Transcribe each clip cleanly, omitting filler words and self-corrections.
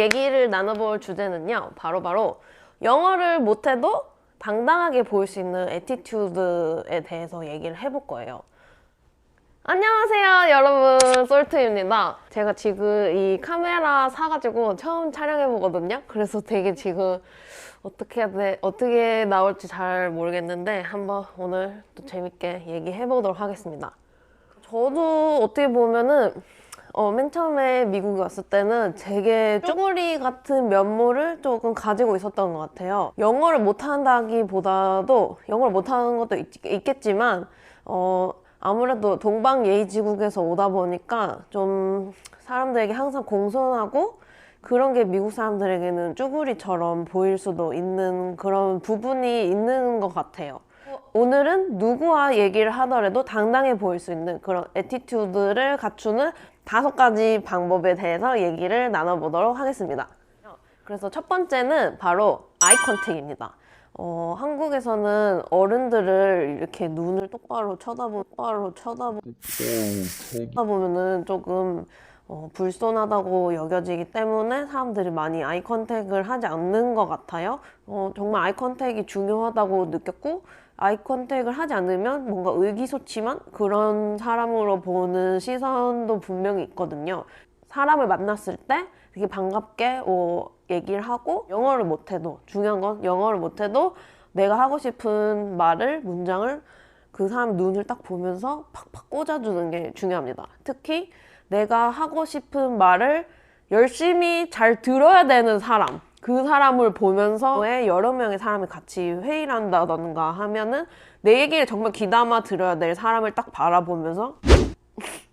얘기를 나눠볼 주제는요, 바로 영어를 못해도 당당하게 보일 수 있는 애티튜드에 대해서 얘기를 해볼 거예요. 안녕하세요 여러분, 솔트입니다. 제가 지금 이 카메라 사가지고 처음 촬영해보거든요. 그래서 되게 지금 어떻게 나올지 잘 모르겠는데 한번 오늘 또 재밌게 얘기해보도록 하겠습니다. 저도 어떻게 보면은 맨 처음에 미국에 왔을 때는 되게 쭈구리 같은 면모를 조금 가지고 있었던 것 같아요. 영어를 못한다기보다도 영어를 못하는 것도 있겠지만 아무래도 동방예의지국에서 오다 보니까 좀 사람들에게 항상 공손하고 그런 게 미국 사람들에게는 쭈구리처럼 보일 수도 있는 그런 부분이 있는 것 같아요. 오늘은 누구와 얘기를 하더라도 당당해 보일 수 있는 그런 애티튜드를 갖추는 5가지 방법에 대해서 얘기를 나눠보도록 하겠습니다. 그래서 첫 번째는 바로 아이 컨택입니다. 한국에서는 어른들을 이렇게 눈을 똑바로 쳐다보면은 조금 불손하다고 여겨지기 때문에 사람들이 많이 아이 컨택을 하지 않는 것 같아요. 정말 아이 컨택이 중요하다고 느꼈고, 아이 컨택을 하지 않으면 뭔가 의기소침한 그런 사람으로 보는 시선도 분명히 있거든요. 사람을 만났을 때 되게 반갑게 얘기를 하고, 영어를 못해도, 중요한 건 영어를 못해도 내가 하고 싶은 말을, 문장을 그 사람 눈을 딱 보면서 팍팍 꽂아주는 게 중요합니다. 특히 내가 하고 싶은 말을 열심히 잘 들어야 되는 사람, 그 사람을 보면서 왜 여러 명의 사람이 같이 회의를 한다던가 하면은 내 얘기를 정말 귀담아 들어야 될 사람을 딱 바라보면서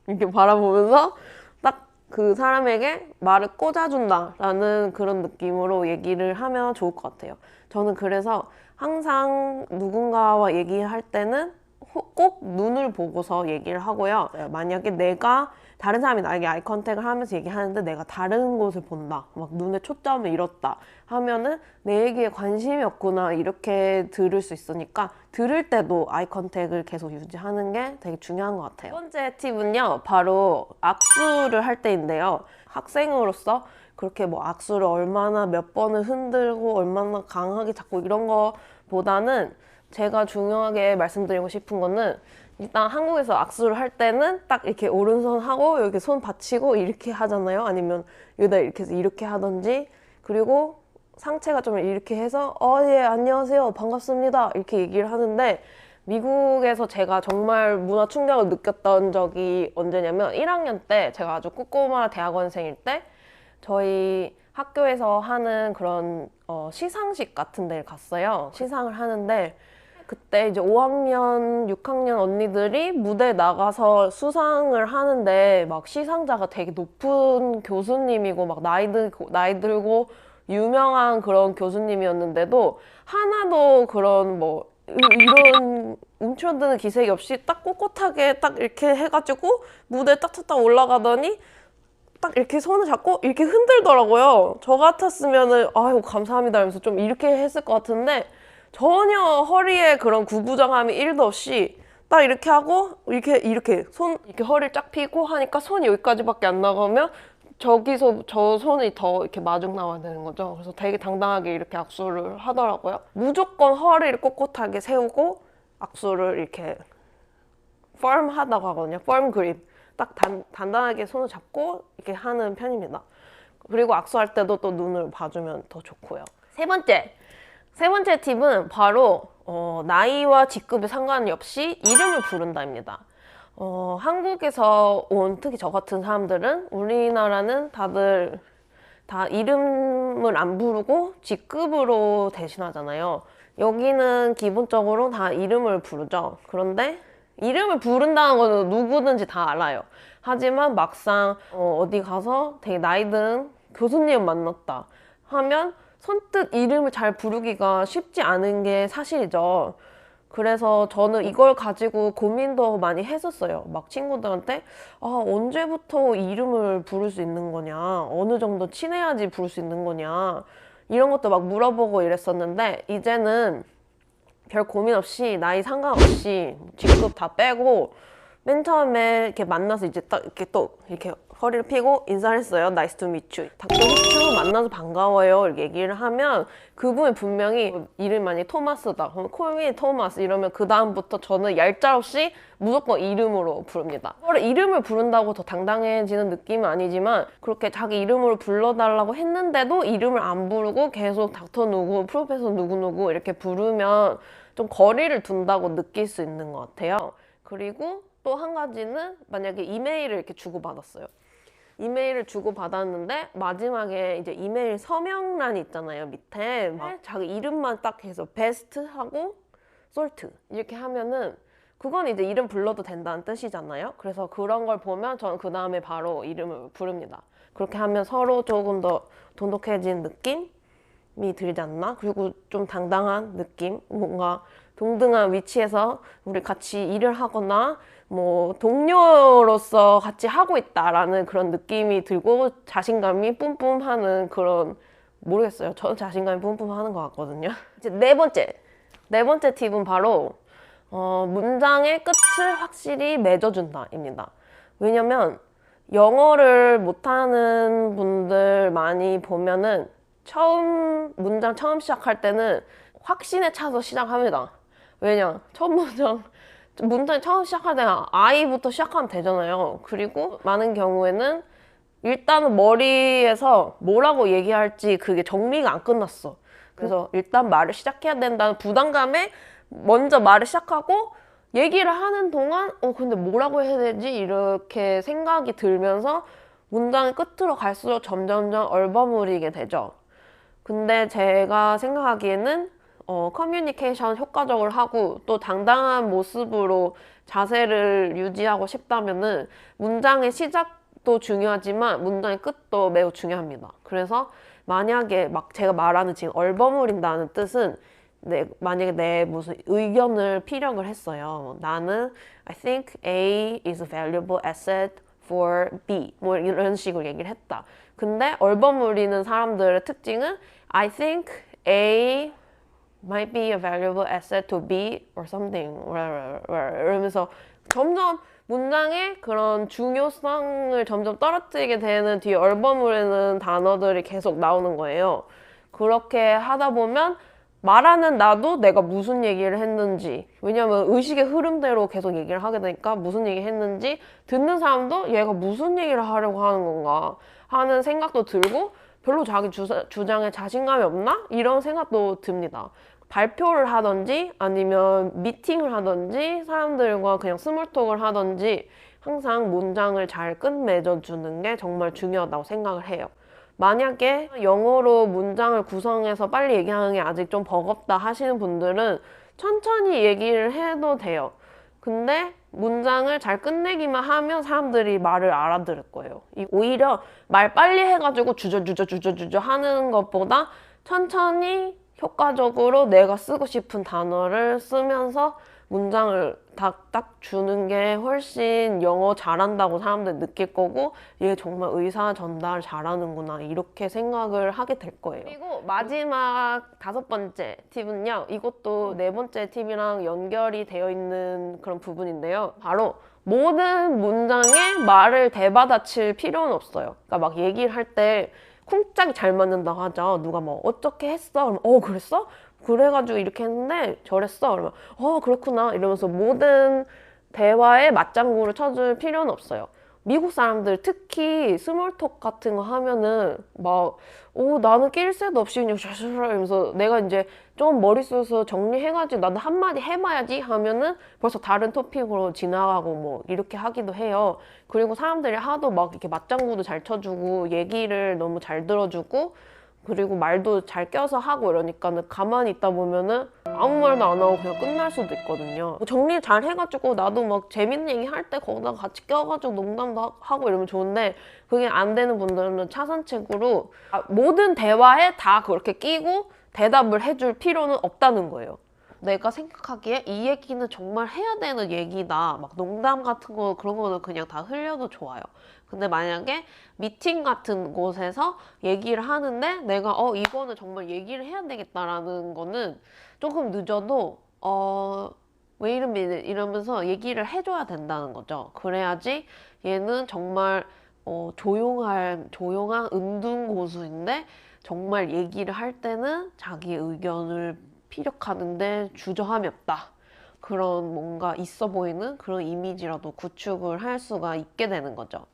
이렇게 바라보면서 딱 그 사람에게 말을 꽂아준다라는 그런 느낌으로 얘기를 하면 좋을 것 같아요. 저는 그래서 항상 누군가와 얘기할 때는 꼭 눈을 보고서 얘기를 하고요. 만약에 내가 다른 사람이 나에게 아이 컨택을 하면서 얘기하는데 내가 다른 곳을 본다, 막 눈에 초점을 잃었다 하면은 내 얘기에 관심이 없구나 이렇게 들을 수 있으니까 들을 때도 아이 컨택을 계속 유지하는 게 되게 중요한 것 같아요. 두 번째 팁은요, 바로 악수를 할 때인데요. 학생으로서 그렇게 뭐 악수를 얼마나 몇 번을 흔들고 얼마나 강하게 잡고 이런 거보다는 제가 중요하게 말씀드리고 싶은 거는, 일단 한국에서 악수를 할 때는 딱 이렇게 오른손 하고 여기 손 받치고 이렇게 하잖아요. 아니면 여기다 이렇게 하던지, 그리고 상체가 좀 이렇게 해서 예 안녕하세요 반갑습니다 이렇게 얘기를 하는데, 미국에서 제가 정말 문화 충격을 느꼈던 적이 언제냐면 1학년 때, 제가 아주 꼬꼬마 대학원생일 때 저희 학교에서 하는 그런 시상식 같은 데를 갔어요. 시상을 하는데 그때 이제 5학년, 6학년 언니들이 무대에 나가서 수상을 하는데, 막 시상자가 되게 높은 교수님이고 막 나이 들고 유명한 그런 교수님이었는데도 하나도 그런 뭐 이런 움츠러드는 기색이 없이 딱 꼿꼿하게 딱 이렇게 해가지고 무대에 딱딱딱 올라가더니 딱 이렇게 손을 잡고 이렇게 흔들더라고요. 저 같았으면은 아유 감사합니다 이러면서 좀 이렇게 했을 것 같은데, 전혀 허리에 그런 구부정함이 1도 없이 딱 이렇게 하고 이렇게 허리를 쫙 펴고 하니까 손이 여기까지밖에 안 나가면 저기서 저 손이 더 이렇게 마중 나와야 되는 거죠. 그래서 되게 당당하게 이렇게 악수를 하더라고요. 무조건 허리를 꼿꼿하게 세우고 악수를 이렇게 firm 하다고 하거든요. firm grip. 딱 단단하게 손을 잡고 이렇게 하는 편입니다. 그리고 악수할 때도 또 눈을 봐주면 더 좋고요. 세 번째 팁은 바로 나이와 직급에 상관없이 이름을 부른다입니다. 한국에서 온 특히 저 같은 사람들은, 우리나라는 다들 다 이름을 안 부르고 직급으로 대신하잖아요. 여기는 기본적으로 다 이름을 부르죠. 그런데 이름을 부른다는 거는 누구든지 다 알아요. 하지만 막상 어디 가서 되게 나이 든 교수님 만났다 하면 선뜻 이름을 잘 부르기가 쉽지 않은 게 사실이죠. 그래서 저는 이걸 가지고 고민도 많이 했었어요. 막 친구들한테 언제부터 이름을 부를 수 있는 거냐, 어느 정도 친해야지 부를 수 있는 거냐, 이런 것도 막 물어보고 이랬었는데, 이제는 별 고민 없이 나이 상관없이 직급 다 빼고 맨 처음에 이렇게 만나서 이제 딱 이렇게 또 이렇게 허리를 펴고 인사를 했어요. Nice to meet you. 닥터 후추 만나서 반가워요. 이렇게 얘기를 하면 그분이 분명히 이름이 만약에 토마스다. 그럼 콜미 토마스 이러면 그 다음부터 저는 얄짤없이 무조건 이름으로 부릅니다. 이름을 부른다고 더 당당해지는 느낌은 아니지만 그렇게 자기 이름으로 불러달라고 했는데도 이름을 안 부르고 계속 닥터 누구, 프로페서 누구누구 이렇게 부르면 좀 거리를 둔다고 느낄 수 있는 것 같아요. 그리고 또 한 가지는 만약에 이메일을 이렇게 주고받았어요. 이메일을 주고받았는데 마지막에 이제 이메일 서명란이 있잖아요. 밑에 막 자기 이름만 딱 해서 베스트 하고 솔트 이렇게 하면은 그건 이제 이름 불러도 된다는 뜻이잖아요. 그래서 그런 걸 보면 저는 그 다음에 바로 이름을 부릅니다. 그렇게 하면 서로 조금 더 돈독해진 느낌이 들지 않나? 그리고 좀 당당한 느낌? 뭔가 동등한 위치에서 우리 같이 일을 하거나 뭐 동료로서 같이 하고 있다라는 그런 느낌이 들고 자신감이 뿜뿜하는 그런 모르겠어요. 저는 자신감이 뿜뿜하는 것 같거든요. 이제 네 번째 팁은 바로 문장의 끝을 확실히 맺어준다입니다. 왜냐면 영어를 못하는 분들 많이 보면은 문장 처음 시작할 때는 확신에 차서 시작합니다. 왜냐? 첫 문장 처음 시작할 때는 I부터 시작하면 되잖아요. 그리고 많은 경우에는 일단은 머리에서 뭐라고 얘기할지 그게 정리가 안 끝났어. 그래서 일단 말을 시작해야 된다는 부담감에 먼저 말을 시작하고 얘기를 하는 동안 근데 뭐라고 해야 되지? 이렇게 생각이 들면서 문장의 끝으로 갈수록 점점점 얼버무리게 되죠. 근데 제가 생각하기에는 커뮤니케이션 효과적으로 하고 또 당당한 모습으로 자세를 유지하고 싶다면은 문장의 시작도 중요하지만 문장의 끝도 매우 중요합니다. 그래서 만약에 막 제가 말하는 지금 얼버무린다는 뜻은 만약에 내 무슨 의견을 피력을 했어요. 나는 I think A is a valuable asset for B 뭐 이런 식으로 얘기를 했다. 근데 얼버무리는 사람들의 특징은 I think A might be a valuable asset to B or something 이러면서 점점 문장의 그런 중요성을 점점 떨어뜨리게 되는 뒤에 얼버무리는 단어들이 계속 나오는 거예요. 그렇게 하다 보면 말하는 나도 내가 무슨 얘기를 했는지, 왜냐면 의식의 흐름대로 계속 얘기를 하게 되니까 무슨 얘기 했는지 듣는 사람도 얘가 무슨 얘기를 하려고 하는 건가 하는 생각도 들고 별로 자기 주장에 자신감이 없나? 이런 생각도 듭니다. 발표를 하든지 아니면 미팅을 하든지 사람들과 그냥 스몰톡을 하든지 항상 문장을 잘 끝맺어주는 게 정말 중요하다고 생각을 해요. 만약에 영어로 문장을 구성해서 빨리 얘기하는 게 아직 좀 버겁다 하시는 분들은 천천히 얘기를 해도 돼요. 근데 문장을 잘 끝내기만 하면 사람들이 말을 알아들을 거예요. 오히려 말 빨리 해가지고 주저주저 하는 것보다 천천히 효과적으로 내가 쓰고 싶은 단어를 쓰면서 문장을 딱 주는 게 훨씬 영어 잘한다고 사람들 느낄 거고 얘 정말 의사 전달 잘하는구나 이렇게 생각을 하게 될 거예요. 그리고 마지막 5번째 팁은요. 이것도 4번째 팁이랑 연결이 되어 있는 그런 부분인데요. 바로 모든 문장에 말을 대받아칠 필요는 없어요. 그러니까 막 얘기를 할 때 쿵짝이 잘 맞는다고 하죠. 누가 뭐 어떻게 했어? 그러면 그랬어? 그래가지고 이렇게 했는데 저랬어? 그러면 그렇구나 이러면서 모든 대화에 맞장구를 쳐줄 필요는 없어요. 미국 사람들 특히 스몰톡 같은 거 하면은 막 나는 낄 새도 없이 그냥 샤샤샤 이러면서 내가 이제 좀 머릿속에서 정리해가지고 나도 한마디 해봐야지 하면은 벌써 다른 토픽으로 지나가고 뭐 이렇게 하기도 해요. 그리고 사람들이 하도 막 이렇게 맞장구도 잘 쳐주고 얘기를 너무 잘 들어주고 그리고 말도 잘 껴서 하고 이러니까는 가만히 있다 보면은 아무 말도 안 하고 그냥 끝날 수도 있거든요. 정리 잘 해가지고 나도 막 재밌는 얘기 할 때 거기다 같이 껴가지고 농담도 하고 이러면 좋은데 그게 안 되는 분들은 차선책으로 모든 대화에 다 그렇게 끼고 대답을 해줄 필요는 없다는 거예요. 내가 생각하기에 이 얘기는 정말 해야 되는 얘기다. 막 농담 같은 거 그런 거는 그냥 다 흘려도 좋아요. 근데 만약에 미팅 같은 곳에서 얘기를 하는데 내가 이거는 정말 얘기를 해야 되겠다라는 거는 조금 늦어도 wait a minute 이러면서 얘기를 해줘야 된다는 거죠. 그래야지 얘는 정말 조용한 은둔 고수인데 정말 얘기를 할 때는 자기 의견을 피력하는데 주저함이 없다. 그런 뭔가 있어 보이는 그런 이미지라도 구축을 할 수가 있게 되는 거죠.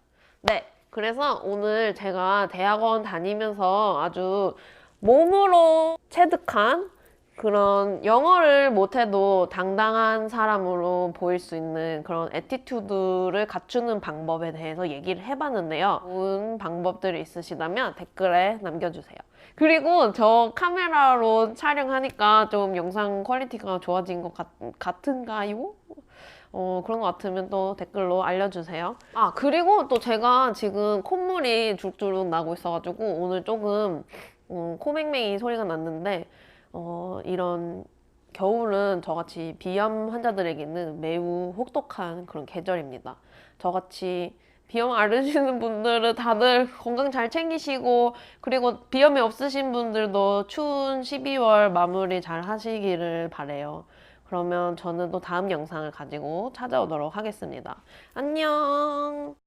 네. 그래서 오늘 제가 대학원 다니면서 아주 몸으로 체득한 그런 영어를 못해도 당당한 사람으로 보일 수 있는 그런 애티튜드를 갖추는 방법에 대해서 얘기를 해봤는데요. 좋은 방법들이 있으시다면 댓글에 남겨주세요. 그리고 저 카메라로 촬영하니까 좀 영상 퀄리티가 좋아진 것 같은가요? 그런 것 같으면 또 댓글로 알려주세요. 아, 그리고 또 제가 지금 콧물이 주룩주룩 나고 있어가지고 오늘 조금 코맹맹이 소리가 났는데 이런 겨울은 저같이 비염 환자들에게는 매우 혹독한 그런 계절입니다. 저같이 비염 앓으시는 분들은 다들 건강 잘 챙기시고 그리고 비염이 없으신 분들도 추운 12월 마무리 잘 하시기를 바래요. 그러면 저는 또 다음 영상을 가지고 찾아오도록 하겠습니다. 안녕!